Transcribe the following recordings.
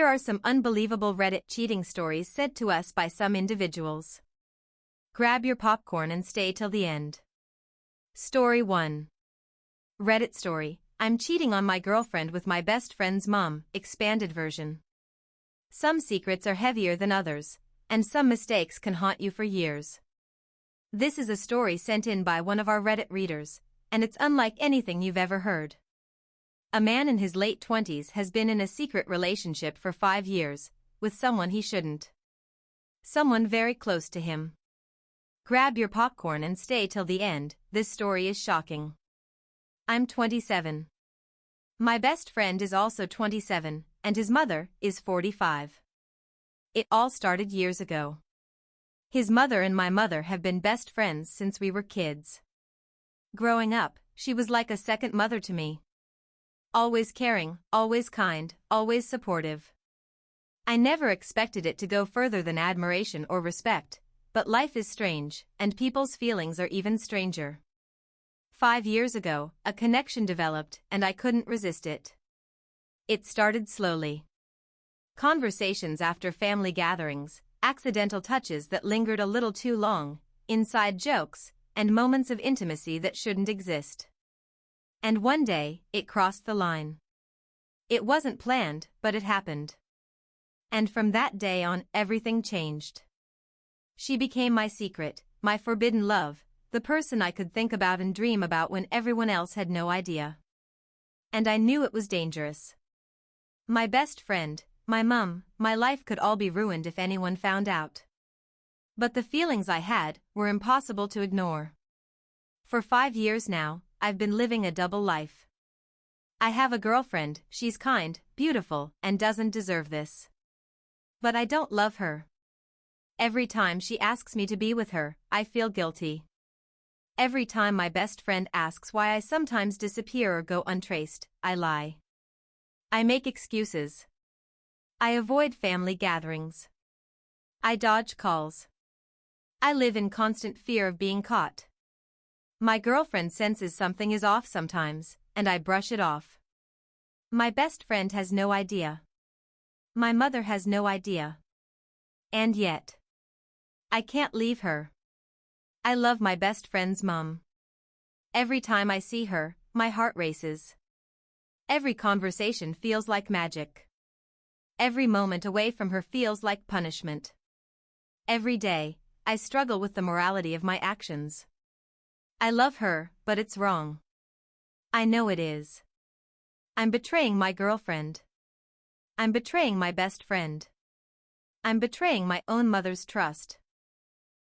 Here are some unbelievable Reddit cheating stories sent to us by some individuals. Grab your popcorn and stay till the end. Story 1. Reddit story: I'm cheating on my girlfriend with my best friend's mom, expanded version. Some secrets are heavier than others, and some mistakes can haunt you for years. This is a story sent in by one of our Reddit readers, and it's unlike anything you've ever heard. A man in his late 20s has been in a secret relationship for 5 years, with someone he shouldn't. Someone very close to him. Grab your popcorn and stay till the end, this story is shocking. I'm 27. My best friend is also 27, and his mother is 45. It all started years ago. His mother and my mother have been best friends since we were kids. Growing up, she was like a second mother to me. Always caring, always kind, always supportive. I never expected it to go further than admiration or respect, but life is strange, and people's feelings are even stranger. 5 years ago, a connection developed, and I couldn't resist it. It started slowly. Conversations after family gatherings, accidental touches that lingered a little too long, inside jokes, and moments of intimacy that shouldn't exist. And one day, it crossed the line. It wasn't planned, but it happened. And from that day on, everything changed. She became my secret, my forbidden love, the person I could think about and dream about when everyone else had no idea. And I knew it was dangerous. My best friend, my mom, my life could all be ruined if anyone found out. But the feelings I had were impossible to ignore. For 5 years now, I've been living a double life. I have a girlfriend, she's kind, beautiful, and doesn't deserve this. But I don't love her. Every time she asks me to be with her, I feel guilty. Every time my best friend asks why I sometimes disappear or go untraced, I lie. I make excuses. I avoid family gatherings. I dodge calls. I live in constant fear of being caught. My girlfriend senses something is off sometimes, and I brush it off. My best friend has no idea. My mother has no idea. And yet, I can't leave her. I love my best friend's mom. Every time I see her, my heart races. Every conversation feels like magic. Every moment away from her feels like punishment. Every day, I struggle with the morality of my actions. I love her, but it's wrong. I know it is. I'm betraying my girlfriend. I'm betraying my best friend. I'm betraying my own mother's trust.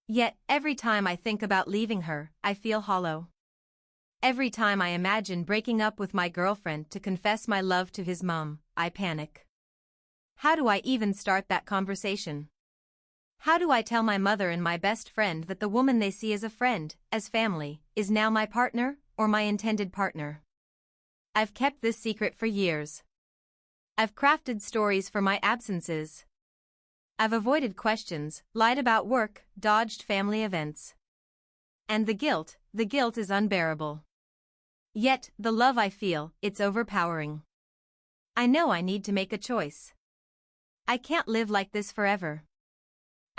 Yet, every time I think about leaving her, I feel hollow. Every time I imagine breaking up with my girlfriend to confess my love to his mom, I panic. How do I even start that conversation? How do I tell my mother and my best friend that the woman they see as a friend, as family, is now my partner, or my intended partner? I've kept this secret for years. I've crafted stories for my absences. I've avoided questions, lied about work, dodged family events. And the guilt is unbearable. Yet, the love I feel, it's overpowering. I know I need to make a choice. I can't live like this forever.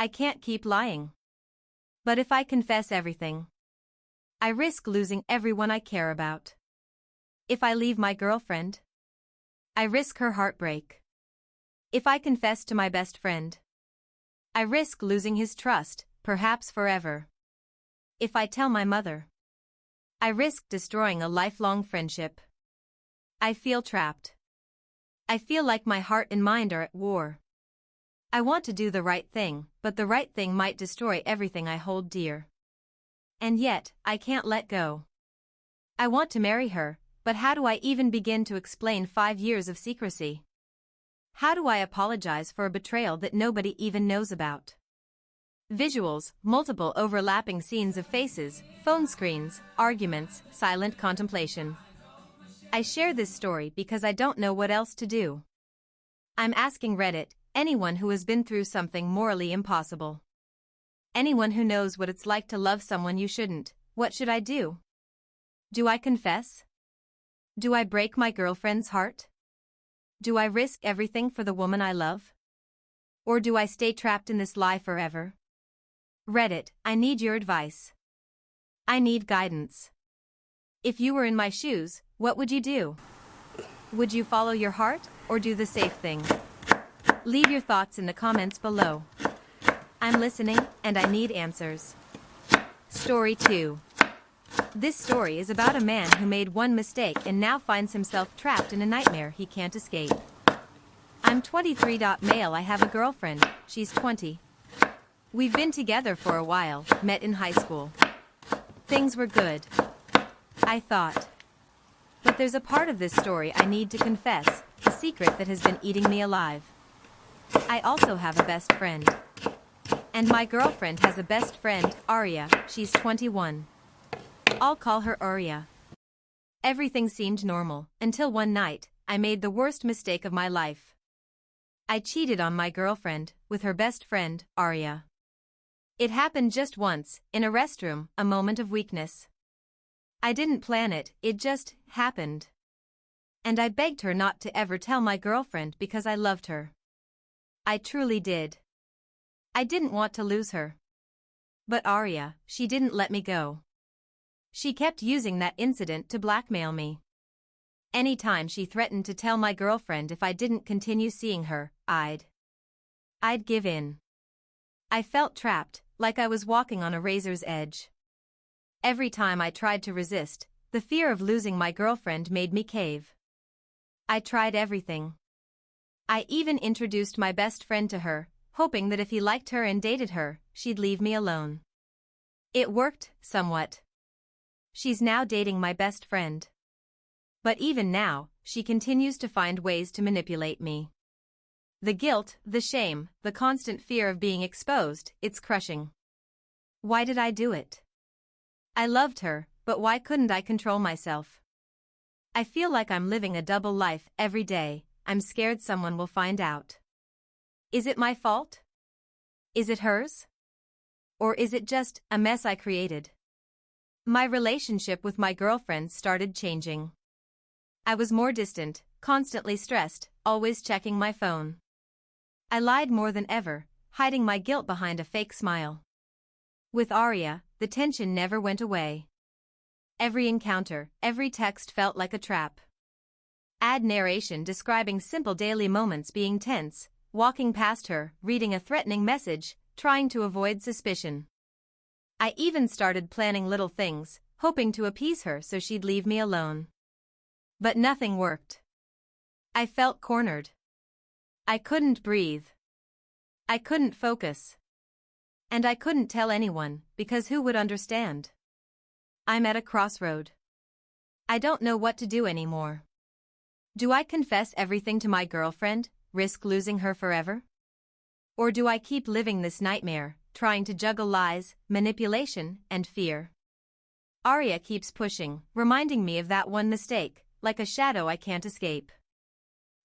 I can't keep lying. But if I confess everything, I risk losing everyone I care about. If I leave my girlfriend, I risk her heartbreak. If I confess to my best friend, I risk losing his trust, perhaps forever. If I tell my mother, I risk destroying a lifelong friendship. I feel trapped. I feel like my heart and mind are at war. I want to do the right thing, but the right thing might destroy everything I hold dear. And yet, I can't let go. I want to marry her, but how do I even begin to explain 5 years of secrecy? How do I apologize for a betrayal that nobody even knows about? Visuals: multiple overlapping scenes of faces, phone screens, arguments, silent contemplation. I share this story because I don't know what else to do. I'm asking Reddit, anyone who has been through something morally impossible. Anyone who knows what it's like to love someone you shouldn't, what should I do? Do I confess? Do I break my girlfriend's heart? Do I risk everything for the woman I love? Or do I stay trapped in this lie forever? Reddit, I need your advice. I need guidance. If you were in my shoes, what would you do? Would you follow your heart, or do the safe thing? Leave your thoughts in the comments below. I'm listening, and I need answers. Story 2. This story is about a man who made one mistake and now finds himself trapped in a nightmare he can't escape. I'm 23. Male. I have a girlfriend, she's 20. We've been together for a while, met in high school. Things were good, I thought. But there's a part of this story I need to confess, a secret that has been eating me alive. I also have a best friend. And my girlfriend has a best friend, Arya, she's 21. I'll call her Arya. Everything seemed normal, until one night, I made the worst mistake of my life. I cheated on my girlfriend, with her best friend, Arya. It happened just once, in a restroom, a moment of weakness. I didn't plan it, it just happened. And I begged her not to ever tell my girlfriend because I loved her. I truly did. I didn't want to lose her. But Arya, she didn't let me go. She kept using that incident to blackmail me. Anytime she threatened to tell my girlfriend if I didn't continue seeing her, I'd give in. I felt trapped, like I was walking on a razor's edge. Every time I tried to resist, the fear of losing my girlfriend made me cave. I tried everything. I even introduced my best friend to her, hoping that if he liked her and dated her, she'd leave me alone. It worked, somewhat. She's now dating my best friend. But even now, she continues to find ways to manipulate me. The guilt, the shame, the constant fear of being exposed, it's crushing. Why did I do it? I loved her, but why couldn't I control myself? I feel like I'm living a double life every day. I'm scared someone will find out. Is it my fault? Is it hers? Or is it just a mess I created? My relationship with my girlfriend started changing. I was more distant, constantly stressed, always checking my phone. I lied more than ever, hiding my guilt behind a fake smile. With Arya, the tension never went away. Every encounter, every text felt like a trap. Add narration describing simple daily moments being tense, walking past her, reading a threatening message, trying to avoid suspicion. I even started planning little things, hoping to appease her so she'd leave me alone. But nothing worked. I felt cornered. I couldn't breathe. I couldn't focus. And I couldn't tell anyone, because who would understand? I'm at a crossroad. I don't know what to do anymore. Do I confess everything to my girlfriend, risk losing her forever? Or do I keep living this nightmare, trying to juggle lies, manipulation, and fear? Arya keeps pushing, reminding me of that one mistake, like a shadow I can't escape.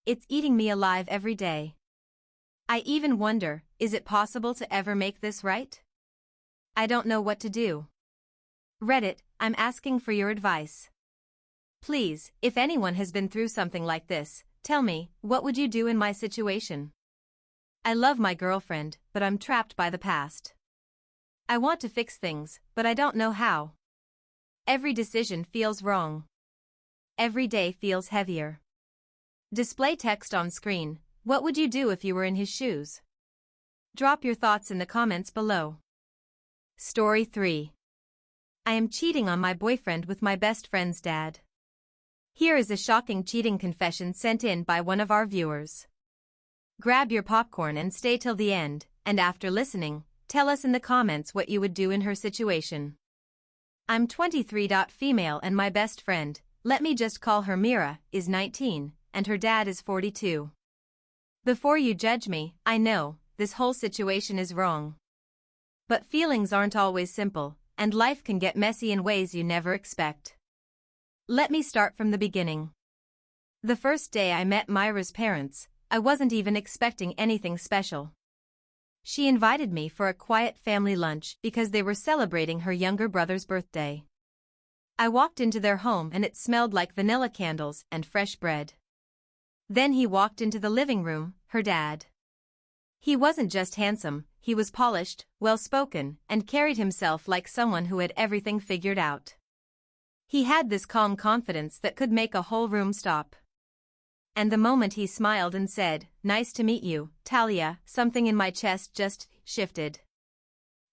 It's eating me alive every day. I even wonder, is it possible to ever make this right? I don't know what to do. Reddit, I'm asking for your advice. Please, if anyone has been through something like this, tell me, what would you do in my situation? I love my girlfriend, but I'm trapped by the past. I want to fix things, but I don't know how. Every decision feels wrong. Every day feels heavier. Display text on screen. What would you do if you were in his shoes? Drop your thoughts in the comments below. Story 3. I am cheating on my boyfriend with my best friend's dad. Here is a shocking cheating confession sent in by one of our viewers. Grab your popcorn and stay till the end, and after listening, tell us in the comments what you would do in her situation. I'm 23. Female and my best friend, let me just call her Mira, is 19, and her dad is 42. Before you judge me, I know, this whole situation is wrong. But feelings aren't always simple, and life can get messy in ways you never expect. Let me start from the beginning. The first day I met Myra's parents, I wasn't even expecting anything special. She invited me for a quiet family lunch because they were celebrating her younger brother's birthday. I walked into their home and it smelled like vanilla candles and fresh bread. Then he walked into the living room, her dad. He wasn't just handsome, he was polished, well-spoken, and carried himself like someone who had everything figured out. He had this calm confidence that could make a whole room stop. And the moment he smiled and said, "Nice to meet you, Talia," something in my chest just shifted.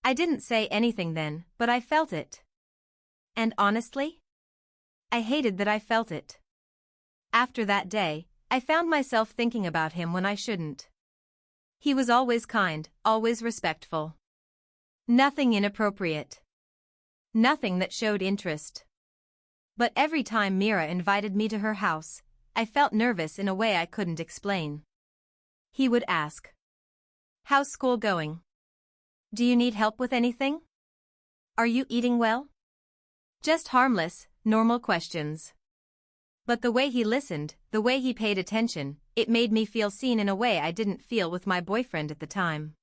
I didn't say anything then, but I felt it. And honestly, I hated that I felt it. After that day, I found myself thinking about him when I shouldn't. He was always kind, always respectful. Nothing inappropriate. Nothing that showed interest. But every time Mira invited me to her house, I felt nervous in a way I couldn't explain. He would ask, "How's school going? Do you need help with anything? Are you eating well?" Just harmless, normal questions. But the way he listened, the way he paid attention, it made me feel seen in a way I didn't feel with my boyfriend at the time.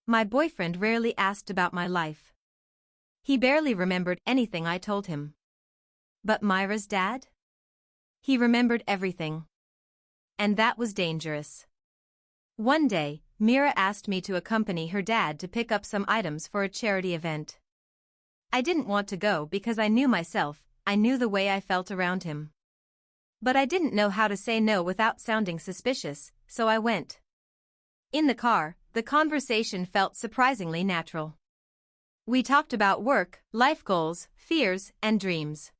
My boyfriend rarely asked about my life. He barely remembered anything I told him. But Myra's dad? He remembered everything. And that was dangerous. One day, Mira asked me to accompany her dad to pick up some items for a charity event. I didn't want to go because I knew myself, I knew the way I felt around him. But I didn't know how to say no without sounding suspicious, so I went. In the car, the conversation felt surprisingly natural. We talked about work, life goals, fears, and dreams.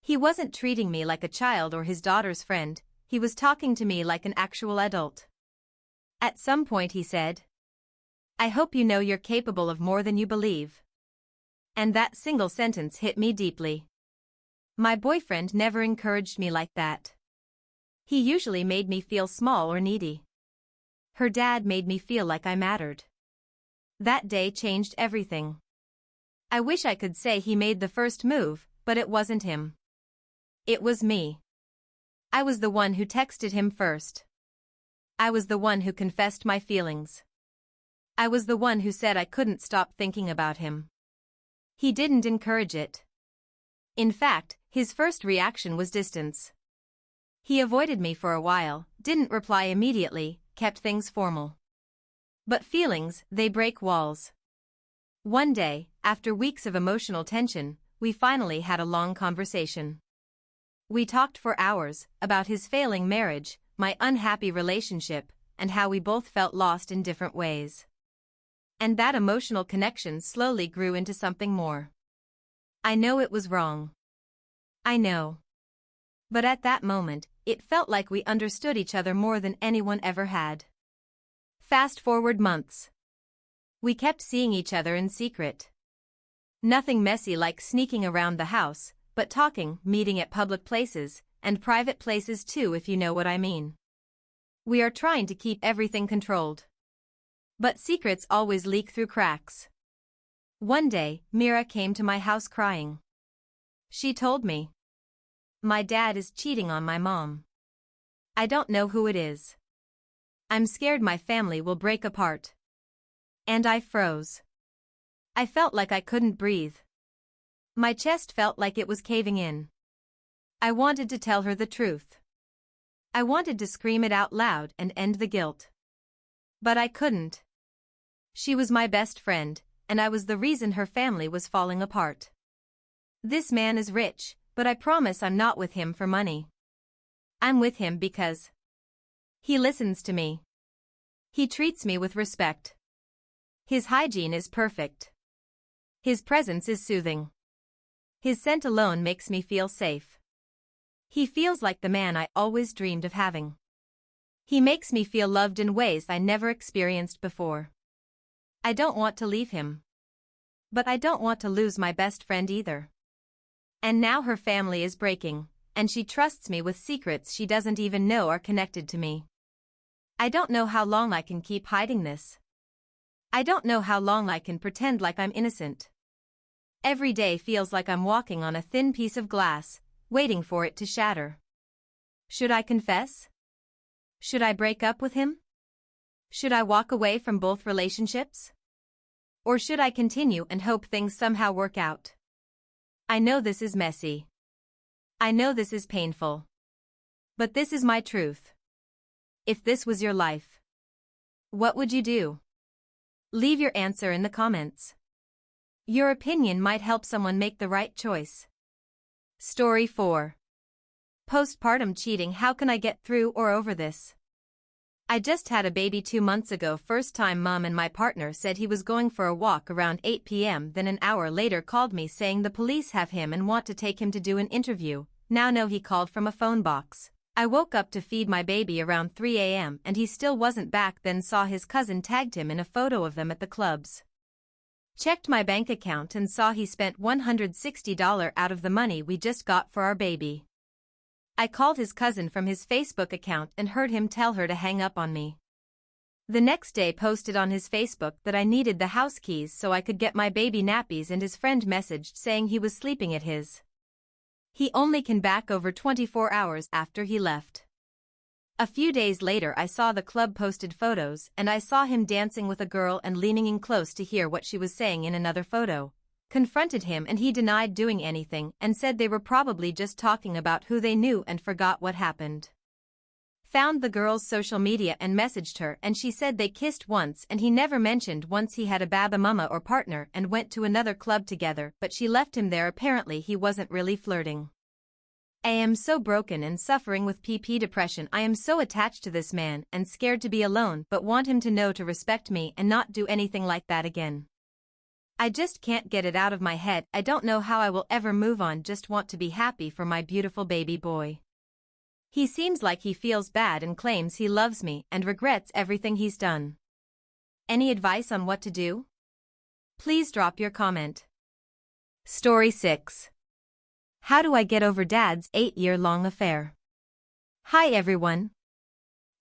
He wasn't treating me like a child or his daughter's friend, he was talking to me like an actual adult. At some point he said, "I hope you know you're capable of more than you believe." And that single sentence hit me deeply. My boyfriend never encouraged me like that. He usually made me feel small or needy. Her dad made me feel like I mattered. That day changed everything. I wish I could say he made the first move, but it wasn't him. It was me. I was the one who texted him first. I was the one who confessed my feelings. I was the one who said I couldn't stop thinking about him. He didn't encourage it. In fact, his first reaction was distance. He avoided me for a while, didn't reply immediately, kept things formal. But feelings, they break walls. One day, after weeks of emotional tension, we finally had a long conversation. We talked for hours about his failing marriage, my unhappy relationship, and how we both felt lost in different ways. And that emotional connection slowly grew into something more. I know it was wrong. I know. But at that moment, it felt like we understood each other more than anyone ever had. Fast forward months. We kept seeing each other in secret. Nothing messy like sneaking around the house, but talking, meeting at public places, and private places too if you know what I mean. We are trying to keep everything controlled. But secrets always leak through cracks. One day, Mira came to my house crying. She told me, "My dad is cheating on my mom. I don't know who it is. I'm scared my family will break apart." And I froze. I felt like I couldn't breathe. My chest felt like it was caving in. I wanted to tell her the truth. I wanted to scream it out loud and end the guilt. But I couldn't. She was my best friend, and I was the reason her family was falling apart. This man is rich, but I promise I'm not with him for money. I'm with him because he listens to me. He treats me with respect. His hygiene is perfect. His presence is soothing. His scent alone makes me feel safe. He feels like the man I always dreamed of having. He makes me feel loved in ways I never experienced before. I don't want to leave him. But I don't want to lose my best friend either. And now her family is breaking, and she trusts me with secrets she doesn't even know are connected to me. I don't know how long I can keep hiding this. I don't know how long I can pretend like I'm innocent. Every day feels like I'm walking on a thin piece of glass, waiting for it to shatter. Should I confess? Should I break up with him? Should I walk away from both relationships? Or should I continue and hope things somehow work out? I know this is messy. I know this is painful. But this is my truth. If this was your life, what would you do? Leave your answer in the comments. Your opinion might help someone make the right choice. Story 4. Postpartum cheating. How can I get through or over this? I just had a baby 2 months ago. First time mom and my partner said he was going for a walk around 8 p.m. Then an hour later called me saying the police have him and want to take him to do an interview. Now no, he called from a phone box. I woke up to feed my baby around 3 a.m. and he still wasn't back. Then saw his cousin tagged him in a photo of them at the clubs. Checked my bank account and saw he spent $160 out of the money we just got for our baby. I called his cousin from his Facebook account and heard him tell her to hang up on me. The next day posted on his Facebook that I needed the house keys so I could get my baby nappies, and his friend messaged saying he was sleeping at his. He only came back over 24 hours after he left. A few days later I saw the club posted photos and I saw him dancing with a girl and leaning in close to hear what she was saying in another photo. Confronted him and he denied doing anything and said they were probably just talking about who they knew and forgot what happened. Found the girl's social media and messaged her, and she said they kissed once and he never mentioned once he had a baba mama or partner and went to another club together, but she left him there. Apparently he wasn't really flirting. I am so broken and suffering with PP depression. I am so attached to this man and scared to be alone, but want him to know to respect me and not do anything like that again. I just can't get it out of my head. I don't know how I will ever move on. Just want to be happy for my beautiful baby boy. He seems like he feels bad and claims he loves me and regrets everything he's done. Any advice on what to do? Please drop your comment. Story 6. How do I get over dad's 8-year-long affair? Hi everyone.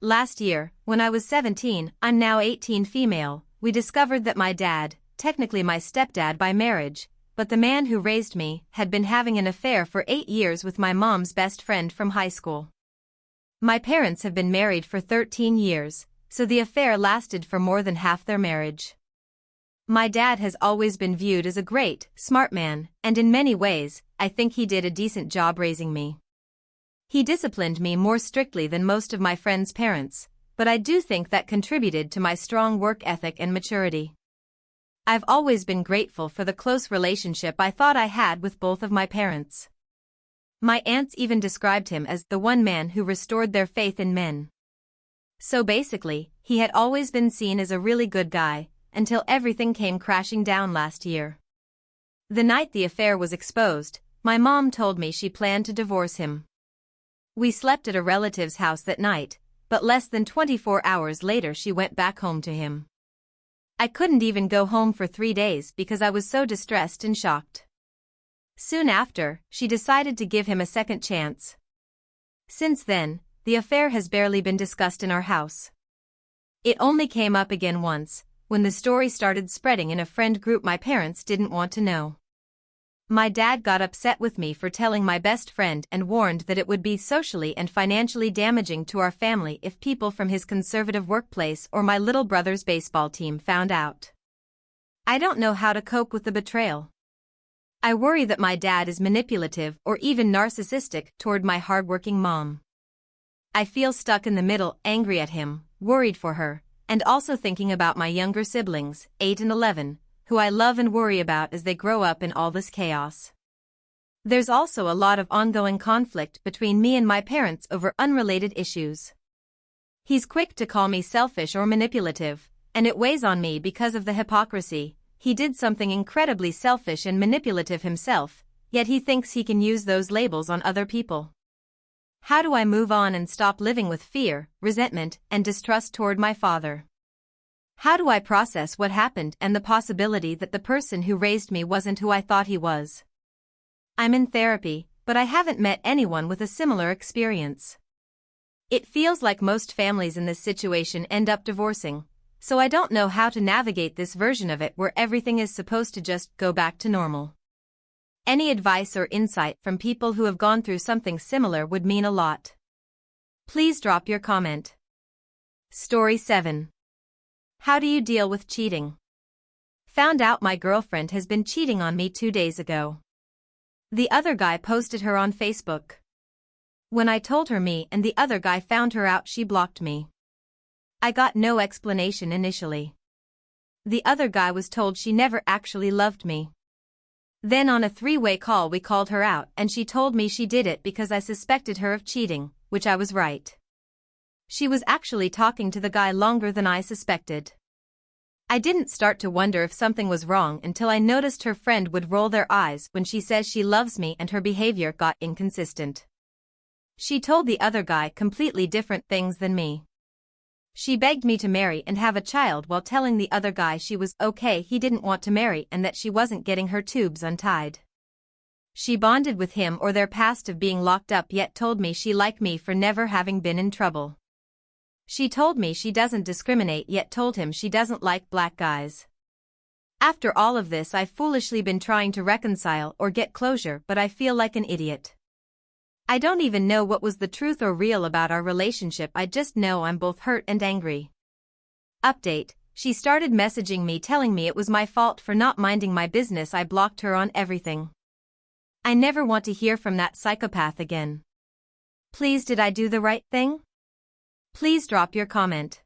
Last year, when I was 17, I'm now 18 female, we discovered that my dad, technically my stepdad by marriage, but the man who raised me, had been having an affair for 8 years with my mom's best friend from high school. My parents have been married for 13 years, so the affair lasted for more than half their marriage. My dad has always been viewed as a great, smart man, and in many ways, I think he did a decent job raising me. He disciplined me more strictly than most of my friends' parents, but I do think that contributed to my strong work ethic and maturity. I've always been grateful for the close relationship I thought I had with both of my parents. My aunts even described him as the one man who restored their faith in men. So basically, he had always been seen as a really good guy, until everything came crashing down last year. The night the affair was exposed, my mom told me she planned to divorce him. We slept at a relative's house that night, but less than 24 hours later she went back home to him. I couldn't even go home for 3 days because I was so distressed and shocked. Soon after, she decided to give him a second chance. Since then, the affair has barely been discussed in our house. It only came up again once, when the story started spreading in a friend group my parents didn't want to know. My dad got upset with me for telling my best friend and warned that it would be socially and financially damaging to our family if people from his conservative workplace or my little brother's baseball team found out. I don't know how to cope with the betrayal. I worry that my dad is manipulative or even narcissistic toward my hardworking mom. I feel stuck in the middle, angry at him, worried for her, and also thinking about my younger siblings, 8 and 11, who I love and worry about as they grow up in all this chaos. There's also a lot of ongoing conflict between me and my parents over unrelated issues. He's quick to call me selfish or manipulative, and it weighs on me because of the hypocrisy. He did something incredibly selfish and manipulative himself, yet he thinks he can use those labels on other people. How do I move on and stop living with fear, resentment, and distrust toward my father? How do I process what happened and the possibility that the person who raised me wasn't who I thought he was? I'm in therapy, but I haven't met anyone with a similar experience. It feels like most families in this situation end up divorcing, so I don't know how to navigate this version of it where everything is supposed to just go back to normal. Any advice or insight from people who have gone through something similar would mean a lot. Please drop your comment. Story 7. How do you deal with cheating? Found out my girlfriend has been cheating on me 2 days ago. The other guy posted her on Facebook. When I told her me and the other guy found her out, she blocked me. I got no explanation initially. The other guy was told she never actually loved me. Then on a three-way call we called her out and she told me she did it because I suspected her of cheating, which I was right. She was actually talking to the guy longer than I suspected. I didn't start to wonder if something was wrong until I noticed her friend would roll their eyes when she says she loves me and her behavior got inconsistent. She told the other guy completely different things than me. She begged me to marry and have a child while telling the other guy she was okay he didn't want to marry and that she wasn't getting her tubes untied. She bonded with him or their past of being locked up, yet told me she liked me for never having been in trouble. She told me she doesn't discriminate, yet told him she doesn't like black guys. After all of this, I've foolishly been trying to reconcile or get closure, but I feel like an idiot. I don't even know what was the truth or real about our relationship. I just know I'm both hurt and angry. Update: she started messaging me telling me it was my fault for not minding my business. I blocked her on everything. I never want to hear from that psychopath again. Please, did I do the right thing? Please drop your comment.